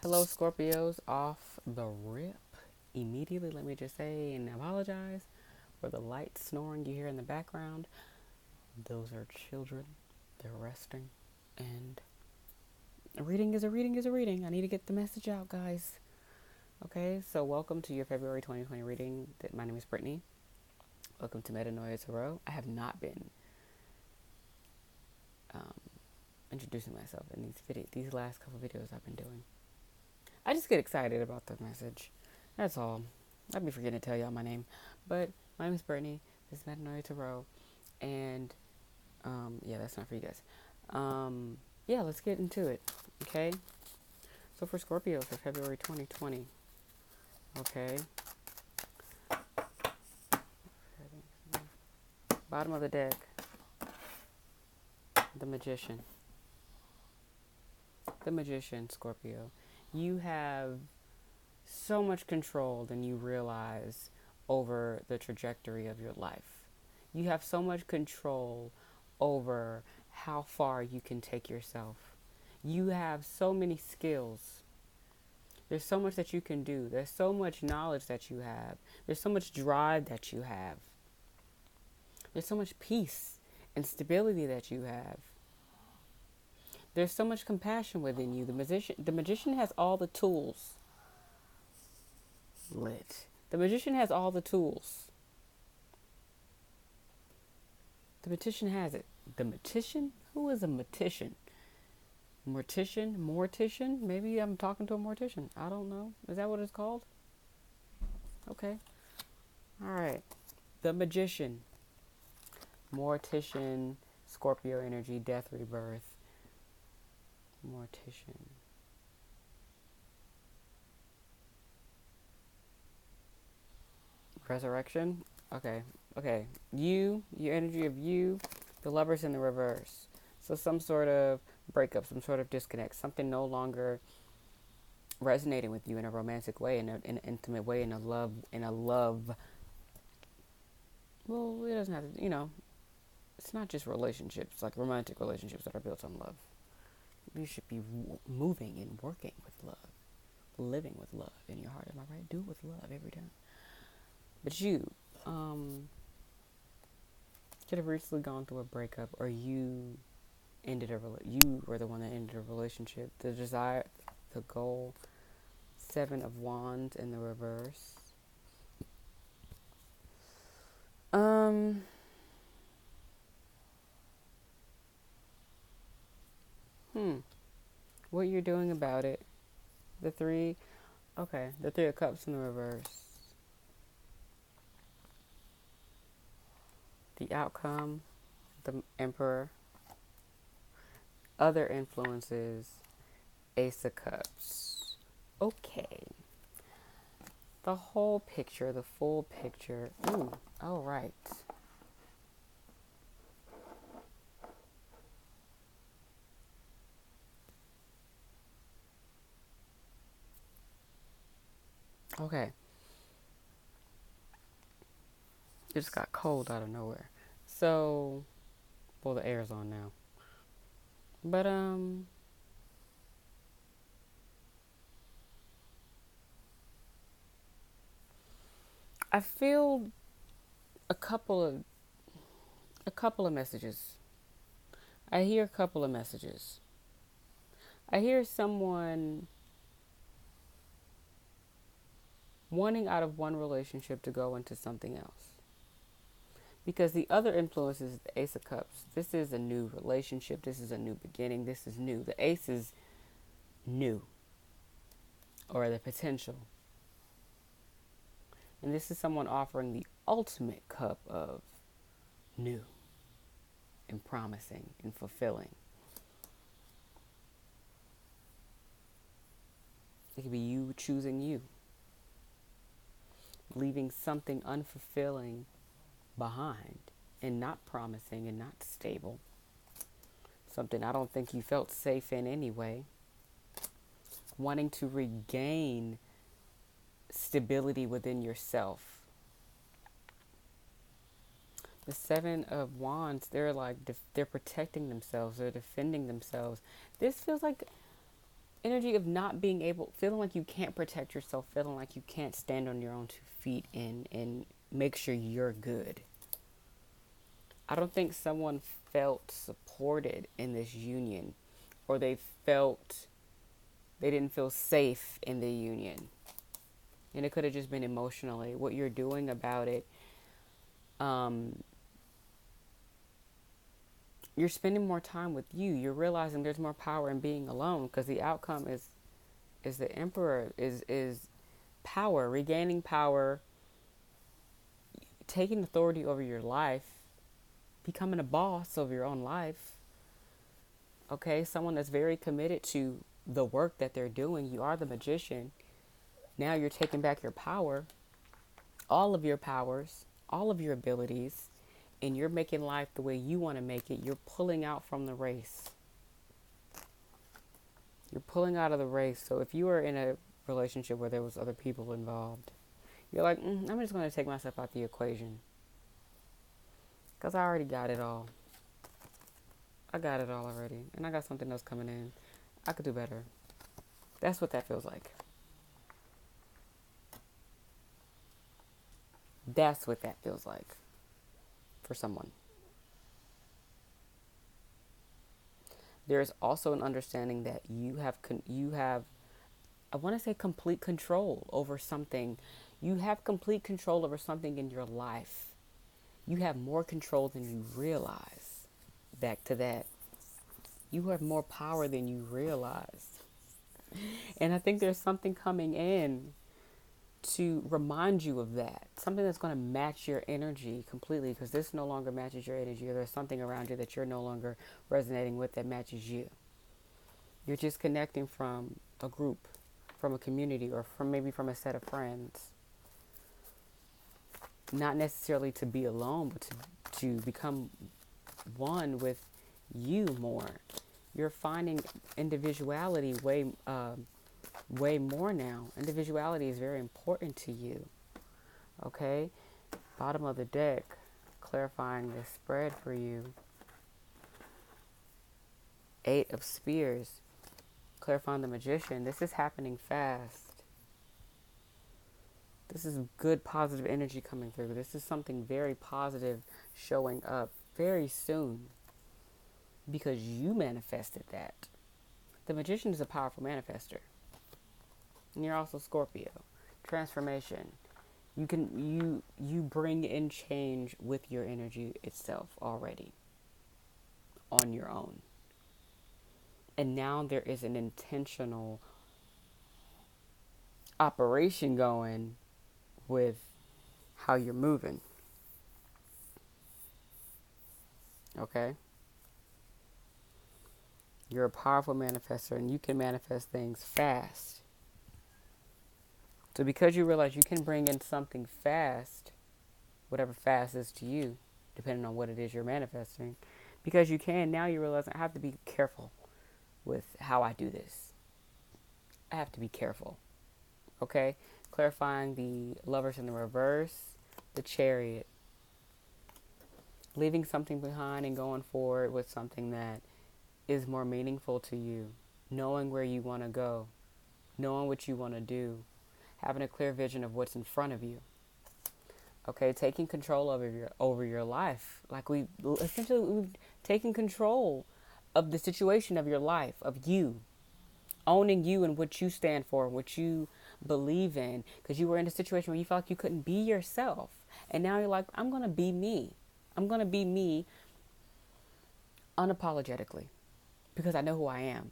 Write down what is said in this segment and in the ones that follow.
Hello, Scorpios, off the rip. Immediately, let me just say and apologize for the light snoring you hear in the background. Those are children. They're resting. And a reading is a reading is a reading. I need to get the message out, guys. Okay, so welcome to your February 2020 reading. My name is Brittany. Welcome to Metanoia Tarot. I have not been um, introducing myself in these last couple videos I've been doing. I just get excited about the message. That's all. I'd be forgetting to tell y'all my name. But my name is Brittany. This is Metanoia Tarot. And, yeah, that's not for you guys. Yeah, let's get into it. Okay? So for Scorpio for February 2020. Okay? Bottom of the deck. The Magician. The Magician, Scorpio. You have so much control than you realize over the trajectory of your life. You have so much control over how far you can take yourself. You have so many skills. There's so much that you can do. There's so much knowledge that you have. There's so much drive that you have. There's so much peace and stability that you have. There's so much compassion within you. The magician has all the tools. Lit. The magician has all the tools. The magician has it. The mortician? Who is a mortician? Mortician? Maybe I'm talking to a mortician. I don't know. Is that what it's called? Okay. All right. The Magician. Mortician. Scorpio energy. Death, rebirth. Mortician. Resurrection. Okay. Your energy of you. The Lovers in the reverse. So some sort of breakup, some sort of disconnect, something no longer resonating with you in a romantic way, in an intimate way, in a love. Well, it doesn't have to, it's not just relationships, like romantic relationships that are built on love. You should be moving and working with love, living with love in your heart. Am I right? Do with love every time. But you, could have recently gone through a breakup, or you were the one that ended a relationship. The desire, the goal, 7 of Wands in the reverse. What you're doing about it. The 3 of Cups in the reverse. The outcome, the Emperor. Other influences, Ace of Cups. Okay. The whole picture, the full picture. Ooh, all right. Okay. It just got cold out of nowhere. So, well, the air's on now. But, I feel a couple of messages. I hear a couple of messages. I hear someone wanting out of one relationship to go into something else. Because the other influence is the Ace of Cups. This is a new relationship. This is a new beginning. This is new. The Ace is new, or the potential. And this is someone offering the ultimate cup of new and promising and fulfilling. It could be you choosing you, leaving something unfulfilling behind and not promising and not stable. Something I don't think you felt safe in anyway. Wanting to regain stability within yourself. The 7 of Wands, they're like, they're protecting themselves, they're defending themselves. This feels like energy of not being able, feeling like you can't protect yourself, feeling like you can't stand on your own 2 feet and make sure you're good. I don't think someone felt supported in this union, or they didn't feel safe in the union. And it could have just been emotionally. What you're doing about it, you're spending more time with you. You're realizing there's more power in being alone, because the outcome is the emperor, is power, regaining power, taking authority over your life, becoming a boss of your own life. Okay, someone that's very committed to the work that they're doing. You are the magician. Now you're taking back your power, all of your powers, all of your abilities, and you're making life the way you want to make it. You're pulling out from the race. You're pulling out of the race. So if you were in a relationship where there was other people involved, you're like, I'm just going to take myself out the equation, because I already got it all. I got it all already, and I got something else coming in. I could do better. That's what that feels like. That's what that feels like for someone. There's also an understanding that you have I want to say complete control over something. You have complete control over something in your life. You have more control than you realize. Back to that. You have more power than you realize. And I think there's something coming in to remind you of that. Something that's going to match your energy completely, because this no longer matches your energy, or there's something around you that you're no longer resonating with that matches you. You're just connecting from a group, from a community, or maybe from a set of friends. Not necessarily to be alone, but to become one with you more. You're finding individuality way more now. Individuality is very important to you. Okay? Bottom of the deck, clarifying this spread for you. 8 of Spears, clarifying the Magician. This is happening fast. This is good positive energy coming through. This is something very positive showing up very soon, because you manifested that. The Magician is a powerful manifester. And you're also Scorpio. Transformation. You bring in change with your energy itself already on your own. And now there is an intentional operation going with how you're moving. Okay? You're a powerful manifestor, and you can manifest things fast. So because you realize you can bring in something fast, whatever fast is to you, depending on what it is you're manifesting, because you can, now you realize I have to be careful with how I do this. I have to be careful. Okay? Clarifying the Lovers in the reverse, the Chariot. Leaving something behind and going forward with something that is more meaningful to you. Knowing where you want to go. Knowing what you want to do. Having a clear vision of what's in front of you. Okay, taking control over your life. Like we've taken control of the situation of your life, of you. Owning you and what you stand for, what you believe in. Because you were in a situation where you felt like you couldn't be yourself. And now you're like, I'm going to be me. I'm going to be me unapologetically. Because I know who I am.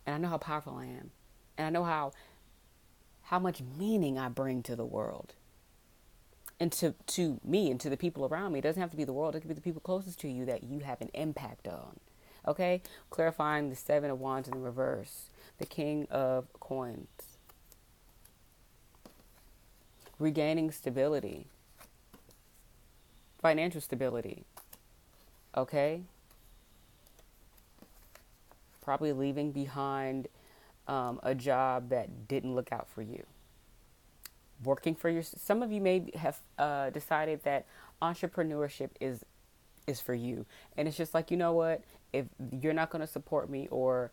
And I know how powerful I am. And I know how much meaning I bring to the world. And to me and to the people around me. It doesn't have to be the world. It could be the people closest to you that you have an impact on. Okay? Clarifying the 7 of Wands in the reverse. The King of Coins. Regaining stability. Financial stability. Okay? Probably leaving behind a job that didn't look out for you. Working for your. Some of you may have decided that entrepreneurship is for you, and it's just like, you know what? If you're not going to support me, or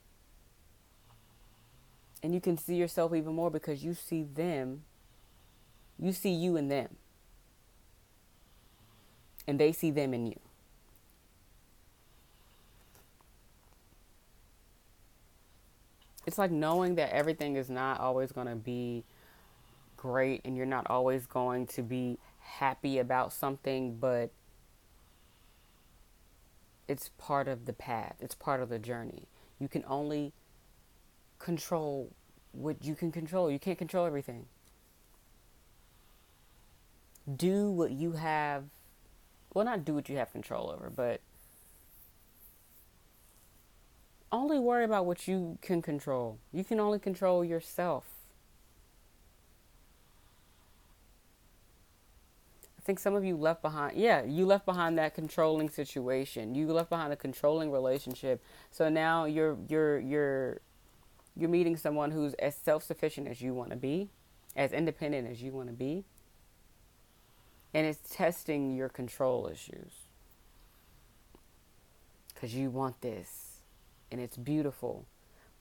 And you can see yourself even more because you see them, you see you in them, and they see them in you. It's like knowing that everything is not always going to be great and you're not always going to be happy about something, but it's part of the path, it's part of the journey. You can only control what you can control. You can't control everything. Do what you have, well, not do what you have control over, but only worry about what you can control. You can only control yourself. I think some of you left behind, yeah, you left behind that controlling situation. You left behind a controlling relationship. So now you're meeting someone who's as self-sufficient as you want to be, as independent as you want to be, and it's testing your control issues. Cuz you want this and it's beautiful,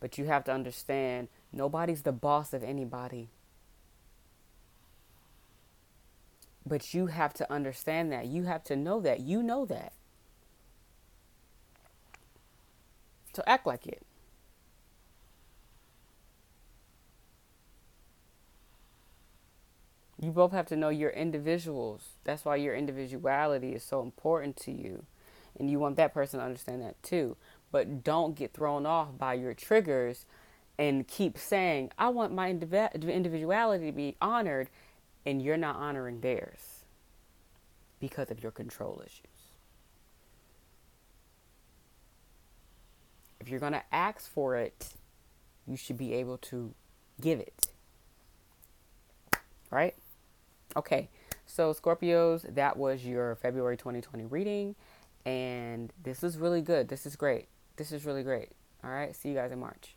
but you have to understand nobody's the boss of anybody. But you have to understand that. You have to know that. You know that. So act like it. You both have to know you're individuals. That's why your individuality is so important to you. And you want that person to understand that too. But don't get thrown off by your triggers and keep saying, I want my individuality to be honored, and you're not honoring theirs because of your control issues. If you're going to ask for it, you should be able to give it. Right? Okay. So, Scorpios, that was your February 2020 reading. And this is really good. This is great. This is really great. All right. See you guys in March.